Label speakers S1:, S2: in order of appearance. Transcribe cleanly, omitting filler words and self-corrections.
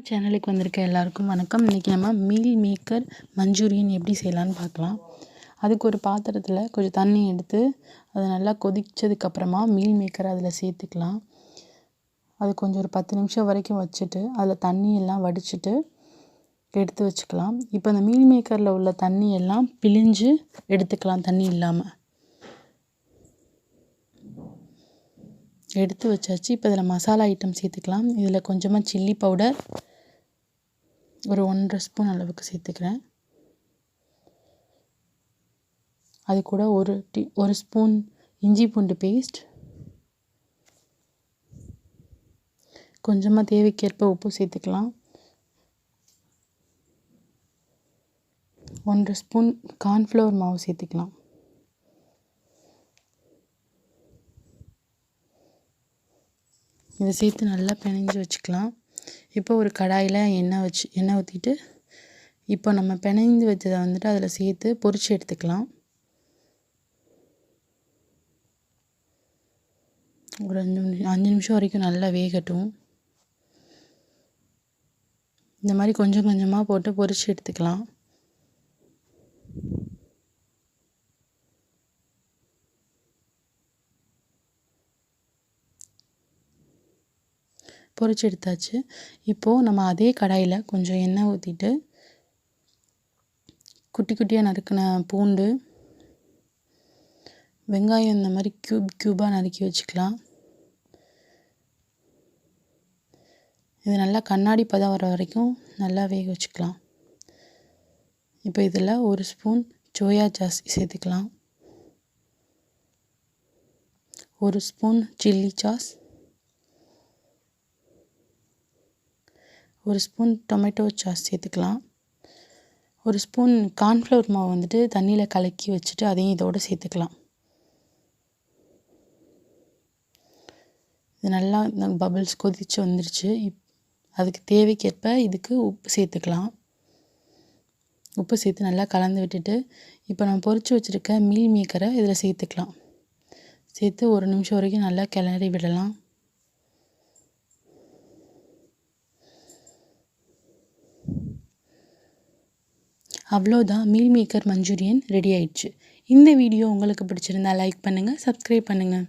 S1: சேனலுக்கு வந்திருக்க எல்லாருக்கும் வணக்கம். இன்றைக்கி நம்ம மீல் மேக்கர் மஞ்சூரியன் எப்படி செய்யலான்னு பார்க்கலாம். அதுக்கு ஒரு பாத்திரத்தில் கொஞ்சம் தண்ணி எடுத்து அதை நல்லா கொதித்ததுக்கப்புறமா மீல் மேக்கரை அதில் சேர்த்துக்கலாம். அது கொஞ்சம் ஒரு 10 நிமிஷம் வரைக்கும் வச்சுட்டு அதில் தண்ணியெல்லாம் வடிச்சிட்டு எடுத்து வச்சுக்கலாம். இப்போ அந்த மீல் மேக்கரில் உள்ள தண்ணியெல்லாம் பிழிஞ்சு எடுத்துக்கலாம். தண்ணி இல்லாமல் எடுத்து வச்சாச்சு. இப்போ இதில் மசாலா ஐட்டம் சேர்த்துக்கலாம். இதில் கொஞ்சமாக சில்லி பவுடர் ஒரு 1.5 ஸ்பூன் அளவுக்கு சேர்த்துக்கிறேன். அது கூட ஒரு ஸ்பூன் இஞ்சி பூண்டு பேஸ்ட், கொஞ்சமாக தேவைக்கேற்ப உப்பு சேர்த்துக்கலாம். 1.5 ஸ்பூன் கார்ன்ஃப்ளவர் மாவு சேர்த்துக்கலாம். இதை சேர்த்து நல்லா பிணைஞ்சு வச்சுக்கலாம். இப்போ ஒரு கடாயில் எண்ணெய் ஊற்றிட்டு இப்போ நம்ம பிணைந்து வச்சதை வந்துட்டு அதில் சேர்த்து பொரிச்சு எடுத்துக்கலாம். ஒரு 5 நிமிஷம் வரைக்கும் நல்லா வேகட்டும். இந்த மாதிரி கொஞ்சம் கொஞ்சமாக போட்டு பொரிச்சு எடுத்துக்கலாம். பொரிச்சு எடுத்தாச்சு. இப்போது நம்ம அதே கடாயில் கொஞ்சம் எண்ணெய் ஊற்றிட்டு குட்டி குட்டியாக நறுக்கின பூண்டு, வெங்காயம் இந்த மாதிரி க்யூபாக நறுக்கி வச்சுக்கலாம். இது நல்லா கண்ணாடி பதம் வர வரைக்கும் நல்லா வேக வச்சுக்கலாம். இப்போ இதில் ஒரு ஸ்பூன் சோயா சாஸ் சேர்த்துக்கலாம். ஒரு ஸ்பூன் சில்லி சாஸ், ஒரு ஸ்பூன் டொமேட்டோ சாஸ் சேர்த்துக்கலாம். ஒரு ஸ்பூன் கார்ன்ஃப்ளவர் மாவு வந்துட்டு தண்ணியில் கலக்கி வச்சுட்டு அதையும் இதோடு சேர்த்துக்கலாம். இது நல்லா பபிள்ஸ் கொதித்து வந்துருச்சு. அதுக்கு தேவைக்கேற்ப இதுக்கு உப்பு சேர்த்துக்கலாம். உப்பு சேர்த்து நல்லா கலந்து விட்டுட்டு இப்போ நம்ம பொரிச்சு வச்சுருக்க மீல் மேக்கரை இதில் சேர்த்துக்கலாம். சேர்த்து ஒரு நிமிஷம் வரைக்கும் நல்லா கிளறி விடலாம். அவ்வளோதான், மீல் மேக்கர் மஞ்சூரியன் ரெடி ஆயிடுச்சு. இந்த வீடியோ உங்களுக்கு பிடிச்சிருந்தா லைக் பண்ணுங்கள், சப்ஸ்கிரைப் பண்ணுங்கள்.